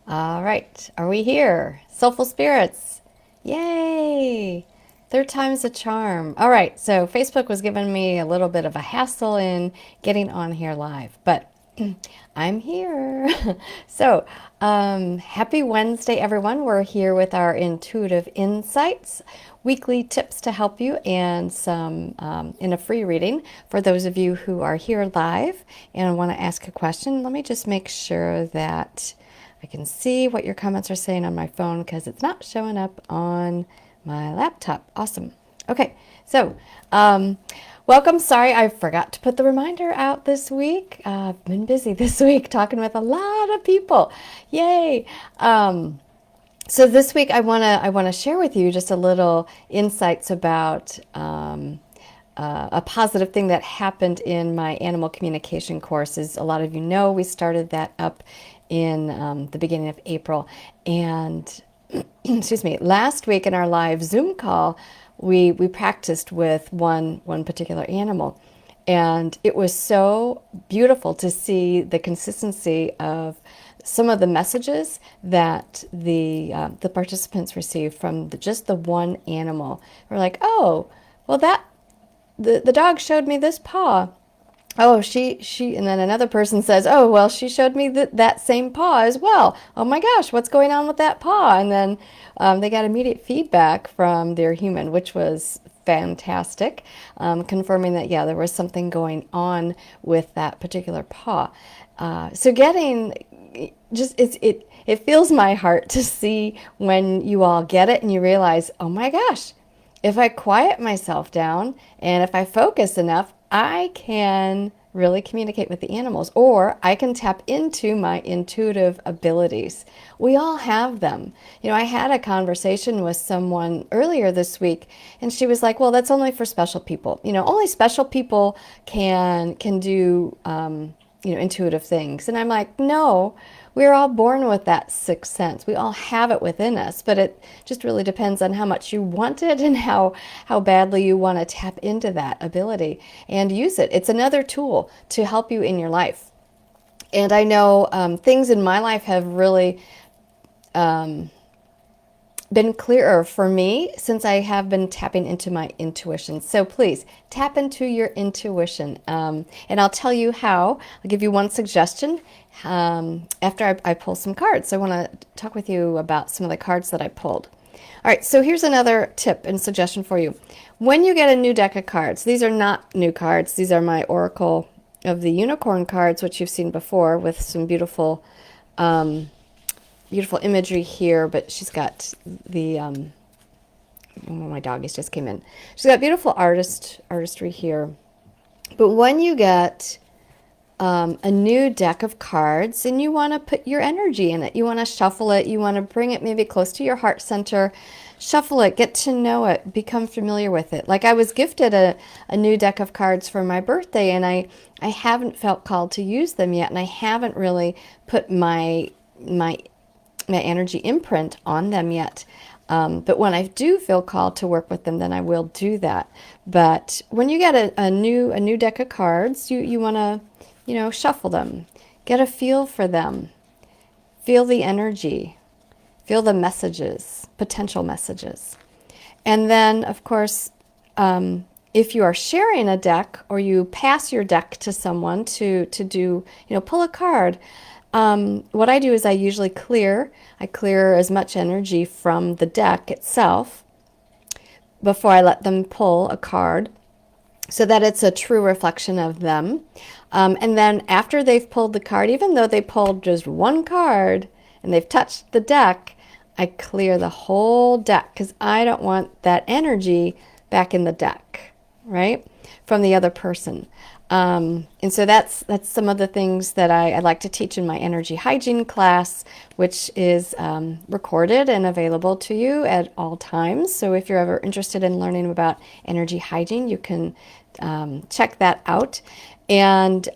All right, are we here? Soulful spirits. Yay! Third time's a charm. All right, so Facebook was giving me a little bit of a hassle in getting on here live, but I'm here. Happy Wednesday, everyone. We're here with our intuitive insights, weekly tips to help you, and some in a free reading for those of you who are here live and want to ask a question. Let me just make sure that I can see what your comments are saying on my phone because it's not showing up on my laptop. Awesome. Okay, so welcome. Sorry, I forgot to put the reminder out this week. I've been busy this week talking with a lot of people. Yay! So this week I wanna share with you just a little insights about a positive thing that happened in my animal communication courses. A lot of you know we started that up in the beginning of April. And excuse me, last week in our live Zoom call, we practiced with one particular animal. And it was so beautiful to see the consistency of some of the messages that the participants received from just the one animal. We're like, oh, well, the dog showed me this paw. Oh, she, and then another person says, oh, well, she showed me that same paw as well. Oh my gosh, what's going on with that paw? And then they got immediate feedback from their human, which was fantastic, confirming that, yeah, there was something going on with that particular paw. So getting just, it fills my heart to see when you all get it and you realize, oh my gosh, if I quiet myself down and if I focus enough, I can really communicate with the animals, or I can tap into my intuitive abilities. We all have them. You know, I had a conversation with someone earlier this week, and she was like, "Well, that's only for special people. You know, only special people can do intuitive things." And I'm like, "No, we're all born with that sixth sense. We all have it within us, but it just really depends on how much you want it and how badly you want to tap into that ability and use it. It's another tool to help you in your life. And I know things in my life have really been clearer for me since I have been tapping into my intuition. So please tap into your intuition. And I'll tell you how. I'll give you one suggestion after I pull some cards. So I want to talk with you about some of the cards that I pulled. All right, so here's another tip and suggestion for you. When you get a new deck of cards, these are not new cards. These are my Oracle of the Unicorn cards, which you've seen before with some beautiful imagery here, but she's got the my doggies just came in. She's got beautiful artistry here. But when you get a new deck of cards and you want to put your energy in it, you want to shuffle it, you want to bring it maybe close to your heart center, shuffle it, get to know it, become familiar with it. Like I was gifted a new deck of cards for my birthday, and I haven't felt called to use them yet, and I haven't really put my energy imprint on them yet. But when I do feel called to work with them, then I will do that. But when you get a new deck of cards, you want to, shuffle them, get a feel for them, feel the energy, feel the messages, potential messages. And then, of course, if you are sharing a deck or you pass your deck to someone to do, pull a card, what I do is I usually clear as much energy from the deck itself before I let them pull a card so that it's a true reflection of them. And then after they've pulled the card, even though they pulled just one card and they've touched the deck, I clear the whole deck because I don't want that energy back in the deck, right? From the other person. And so that's some of the things that I like to teach in my energy hygiene class, which is recorded and available to you at all times. So if you're ever interested in learning about energy hygiene, you can check that out. And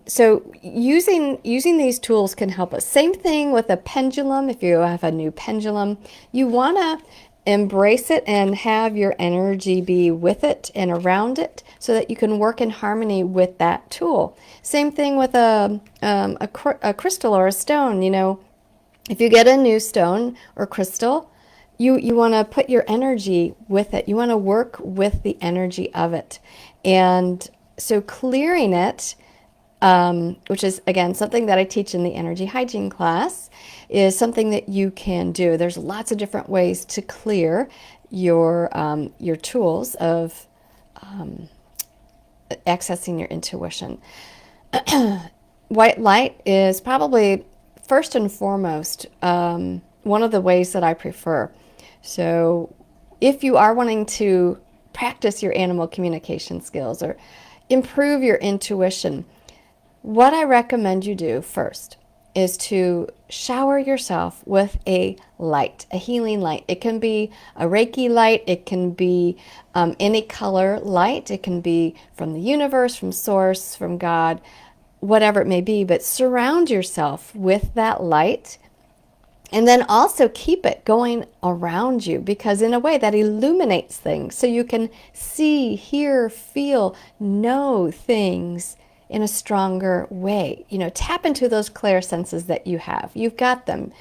so using these tools can help us. Same thing with a pendulum. If you have a new pendulum, you want to embrace it and have your energy be with it and around it so that you can work in harmony with that tool. Same thing with a crystal or a stone. If you get a new stone or crystal, you want to put your energy with it. You want to work with the energy of it. And so clearing it, which is, again, something that I teach in the energy hygiene class, is something that you can do. There's lots of different ways to clear your tools of accessing your intuition. White light is probably first and foremost one of the ways that I prefer. So if you are wanting to practice your animal communication skills or improve your intuition, what I recommend you do first is to shower yourself with a light, a healing light. It can be a Reiki light, it can be any color light, it can be from the universe, from source, from God, whatever it may be, but surround yourself with that light. And then also keep it going around you, because in a way that illuminates things so you can see, hear, feel, know things in a stronger way. Tap into those clear senses that you have. You've got them.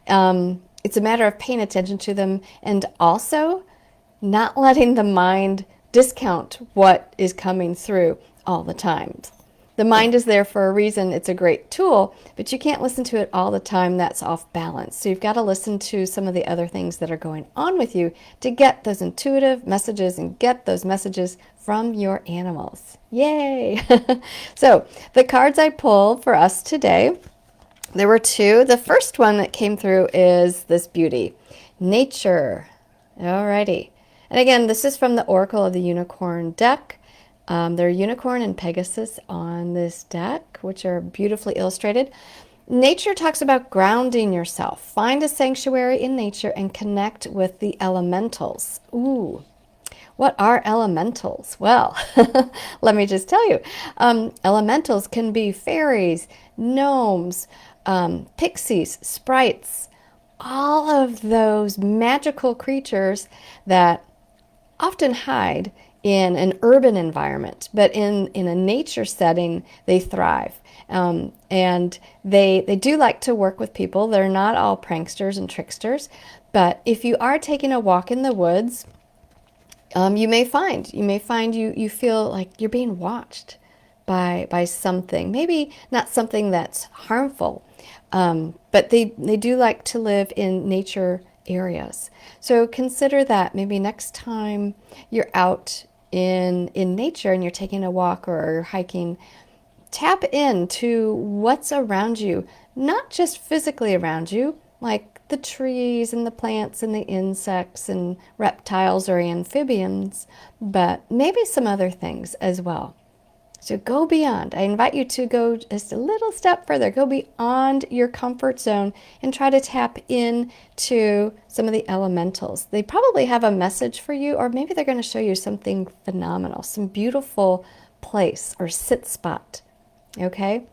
It's a matter of paying attention to them and also not letting the mind discount what is coming through all the time. The mind is there for a reason. It's a great tool, but you can't listen to it all the time. That's off balance. So you've got to listen to some of the other things that are going on with you to get those intuitive messages and get those messages from your animals. Yay! So the cards I pulled for us today, there were two. The first one that came through is this beauty, nature. Alrighty. And again, this is from the Oracle of the Unicorn deck. There are Unicorn and Pegasus on this deck, which are beautifully illustrated. Nature talks about grounding yourself. Find a sanctuary in nature and connect with the elementals. Ooh, what are elementals? Well, let me just tell you. Elementals can be fairies, gnomes, pixies, sprites, all of those magical creatures that often hide in an urban environment, but in a nature setting, they thrive. And they do like to work with people. They're not all pranksters and tricksters, but if you are taking a walk in the woods, you may find you feel like you're being watched by something. Maybe not something that's harmful, but they do like to live in nature areas. So consider that maybe next time you're out in nature and you're taking a walk or you're hiking, tap into what's around you, not just physically around you, like the trees and the plants and the insects and reptiles or amphibians, but maybe some other things as well. So go beyond. I invite you to go just a little step further. Go beyond your comfort zone and try to tap into some of the elementals. They probably have a message for you, or maybe they're going to show you something phenomenal, some beautiful place or sit spot. Okay?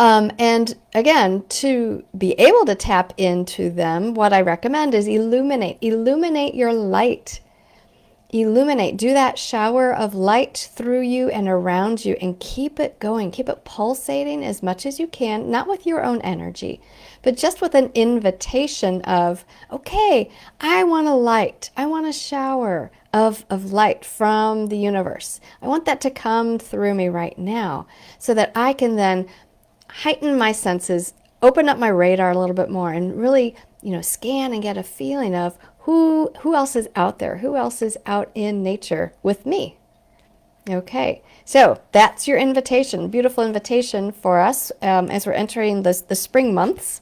And again, to be able to tap into them, what I recommend is illuminate. Illuminate your light. Illuminate. Do that shower of light through you and around you and keep it going. Keep it pulsating as much as you can, not with your own energy, but just with an invitation of, okay, I want a light. I want a shower of light from the universe. I want that to come through me right now so that I can then heighten my senses, open up my radar a little bit more and really, scan and get a feeling of who else is out there? Who else is out in nature with me? Okay, so that's your invitation, beautiful invitation for us as we're entering the spring months.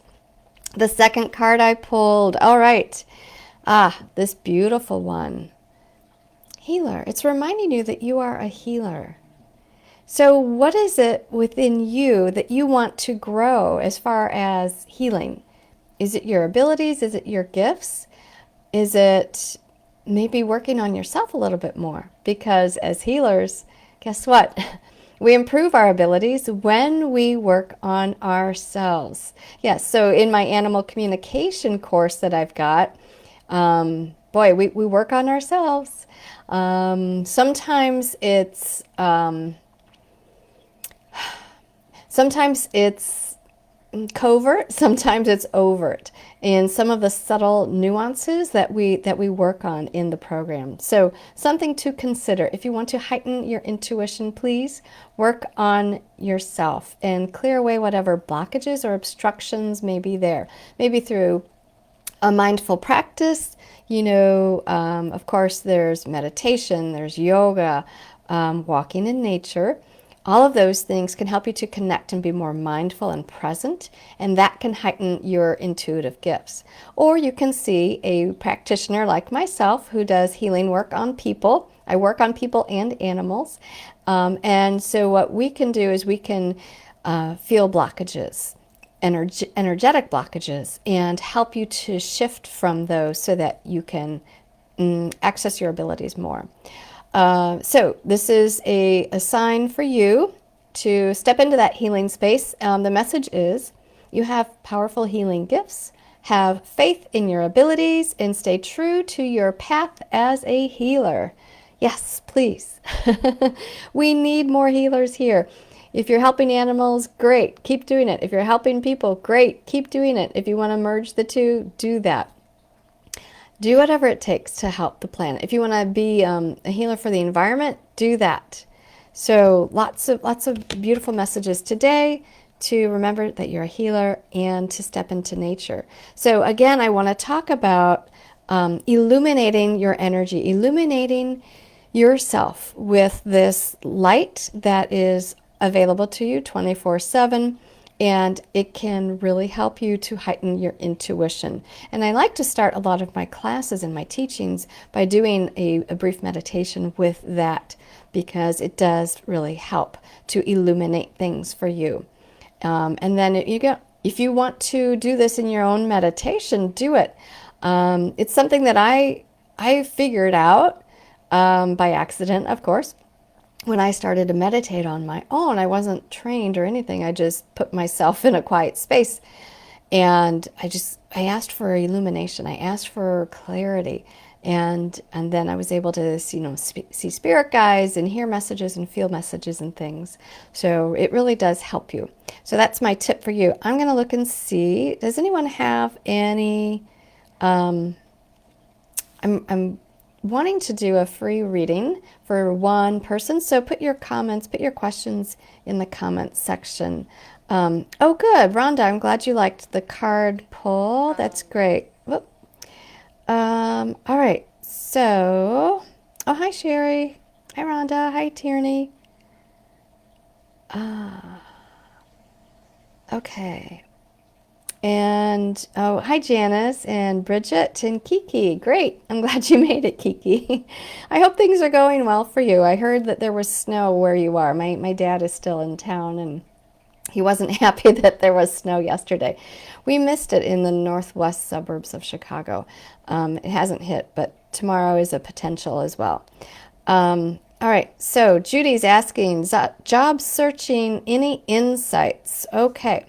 The second card I pulled, all right, this beautiful one, healer. It's reminding you that you are a healer. So what is it within you that you want to grow as far as healing? Is it your abilities? Is it your gifts? Is it maybe working on yourself a little bit more? Because as healers, guess what? We improve our abilities when we work on ourselves. Yes, so in my animal communication course that I've got, we work on ourselves. Sometimes it's covert, sometimes it's overt, and some of the subtle nuances that we work on in the program. So something to consider. If you want to heighten your intuition, please work on yourself and clear away whatever blockages or obstructions may be there. Maybe through a mindful practice, of course, there's meditation, there's yoga, walking in nature. All of those things can help you to connect and be more mindful and present, and that can heighten your intuitive gifts. Or you can see a practitioner like myself who does healing work on people. I work on people and animals. And so what we can do is we can feel blockages, energetic blockages, and help you to shift from those so that you can access your abilities more. So this is a sign for you to step into that healing space. The message is you have powerful healing gifts, have faith in your abilities, and stay true to your path as a healer. Yes, please. We need more healers here. If you're helping animals, great, keep doing it. If you're helping people, great, keep doing it. If you want to merge the two, do that. Do whatever it takes to help the planet. If you want to be a healer for the environment, do that. So lots of beautiful messages today to remember that you're a healer and to step into nature. So again, I want to talk about illuminating your energy, illuminating yourself with this light that is available to you 24/7. And it can really help you to heighten your intuition. And I like to start a lot of my classes and my teachings by doing a brief meditation with that, because it does really help to illuminate things for you. And then if you want to do this in your own meditation, do it. It's something that I figured out by accident, of course. When I started to meditate on my own, I wasn't trained or anything. I just put myself in a quiet space, and I asked for illumination. I asked for clarity, and then I was able to see spirit guides and hear messages and feel messages and things. So it really does help you. So that's my tip for you. I'm going to look and see. Does anyone have any? I'm wanting to do a free reading for one person. So put your comments, put your questions in the comments section. Oh, good. Rhonda, I'm glad you liked the card pull. That's great. Whoop. All right. So, oh, hi, Sherry. Hi, Rhonda. Hi, Tierney. Okay. And oh, hi Janice and Bridget and Kiki. Great. I'm glad you made it, Kiki. I hope things are going well for you. I heard that there was snow where you are. My dad is still in town, and he wasn't happy that there was snow yesterday. We missed it in the northwest suburbs of Chicago. It hasn't hit, but tomorrow is a potential as well. All right. So Judy's asking, job searching, any insights? Okay.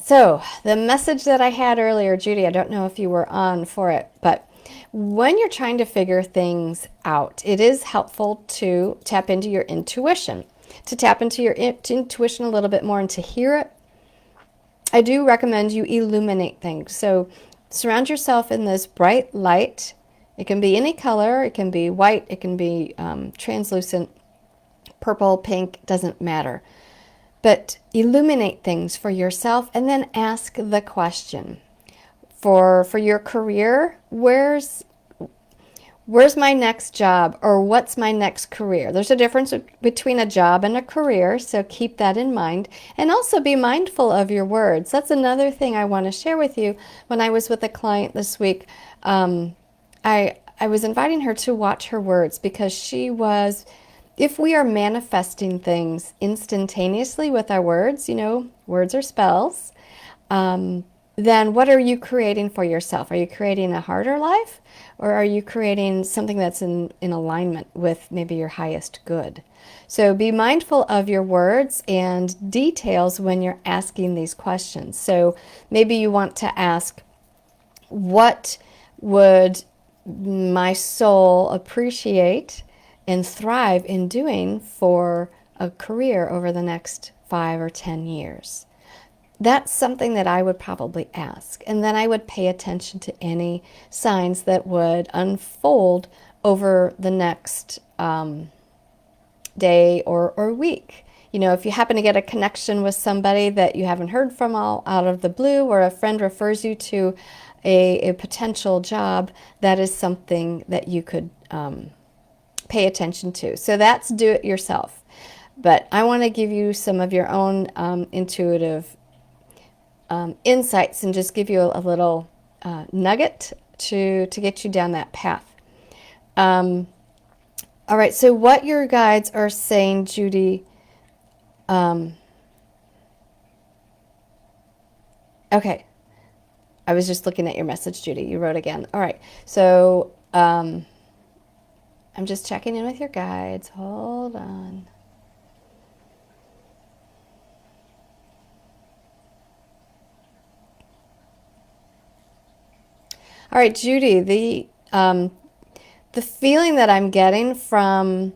So the message that I had earlier, Judy, I don't know if you were on for it, but when you're trying to figure things out, it is helpful to tap into your intuition, to tap into your intuition a little bit more and to hear it. I do recommend you illuminate things. So surround yourself in this bright light. It can be any color. It can be white. It can be translucent, purple, pink, doesn't matter. But illuminate things for yourself and then ask the question. For your career, where's my next job, or what's my next career? There's a difference between a job and a career, so keep that in mind. And also be mindful of your words. That's another thing I want to share with you. When I was with a client this week, I was inviting her to watch her words, because if we are manifesting things instantaneously with our words, words are spells, then what are you creating for yourself? Are you creating a harder life, or are you creating something that's in alignment with maybe your highest good? So be mindful of your words and details when you're asking these questions. So maybe you want to ask, what would my soul appreciate and thrive in doing for a career over the next 5 or 10 years? that's something that I would probably ask. And then I would pay attention to any signs that would unfold over the next day or week. You know, if you happen to get a connection with somebody that you haven't heard from all out of the blue, or a friend refers you to a potential job, that is something that you could pay attention to. So that's do it yourself. But I want to give you some of your own intuitive insights and just give you a little nugget to get you down that path. All right, so what your guides are saying, Judy. Okay, I was just looking at your message, Judy. You wrote again. All right, so I'm just checking in with your guides. Hold on. All right, Judy, the feeling that I'm getting from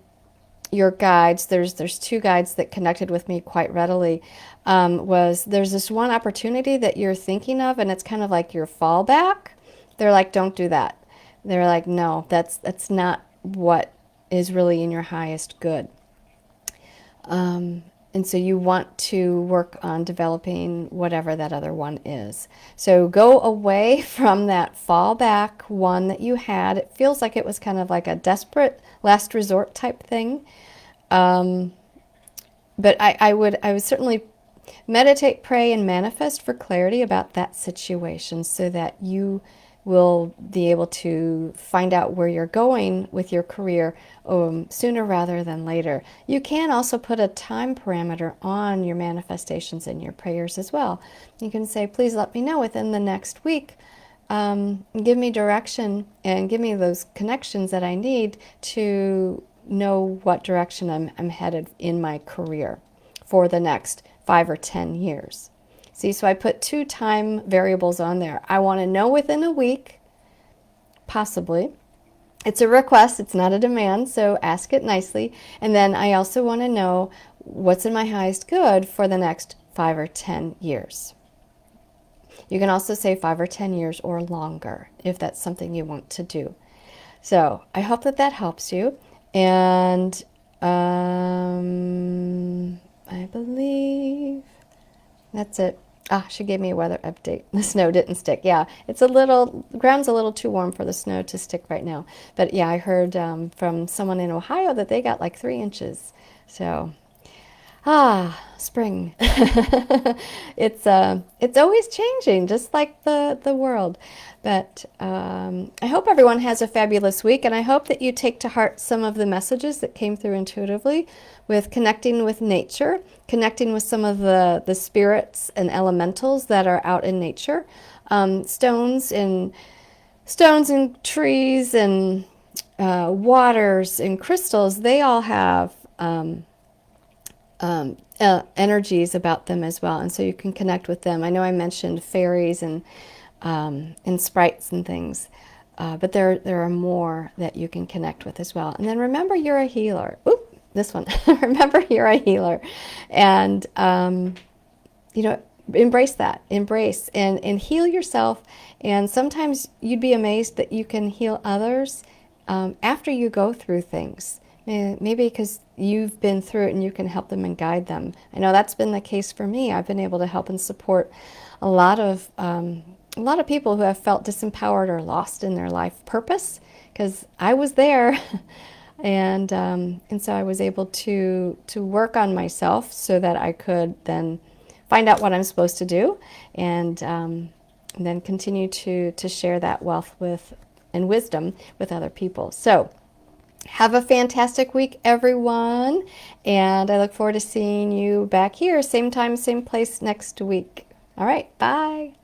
your guides, there's two guides that connected with me quite readily, was there's this one opportunity that you're thinking of, and it's kind of like your fallback. They're like, don't do that. They're like, no, that's not what is really in your highest good. And so you want to work on developing whatever that other one is. So go away from that fallback one that you had. It feels like it was kind of like a desperate last resort type thing. But I would certainly meditate, pray, and manifest for clarity about that situation so that you will be able to find out where you're going with your career sooner rather than later. You can also put a time parameter on your manifestations and your prayers as well. You can say, please let me know within the next week. Give me direction and give me those connections that I need to know what direction I'm headed in my career for the next 5 or 10 years. See, so I put 2 time variables on there. I want to know within a week, possibly. It's a request, it's not a demand, so ask it nicely. And then I also want to know what's in my highest good for the next 5 or 10 years. You can also say 5 or 10 years or longer if that's something you want to do. So I hope that that helps you. And I believe that's it. She gave me a weather update. The snow didn't stick. Yeah, it's the ground's a little too warm for the snow to stick right now. But yeah, I heard from someone in Ohio that they got like 3 inches. So, spring. It's always changing, just like the world. But I hope everyone has a fabulous week, and I hope that you take to heart some of the messages that came through intuitively with connecting with nature, connecting with some of the spirits and elementals that are out in nature, stones and trees and waters and crystals. They all have energies about them as well, and so you can connect with them. I know I mentioned fairies and sprites and things, but there are more that you can connect with as well. And then remember, you're a healer. Oop, this one. Remember, you're a healer, and embrace that. Embrace and heal yourself. And sometimes you'd be amazed that you can heal others after you go through things. Maybe because you've been through it and you can help them and guide them. I know that's been the case for me. I've been able to help and support a lot of people who have felt disempowered or lost in their life purpose, because I was there, and so I was able to work on myself so that I could then find out what I'm supposed to do, and then continue to share that wealth and wisdom with other people. So have a fantastic week, everyone, and I look forward to seeing you back here, same time, same place next week. All right, bye.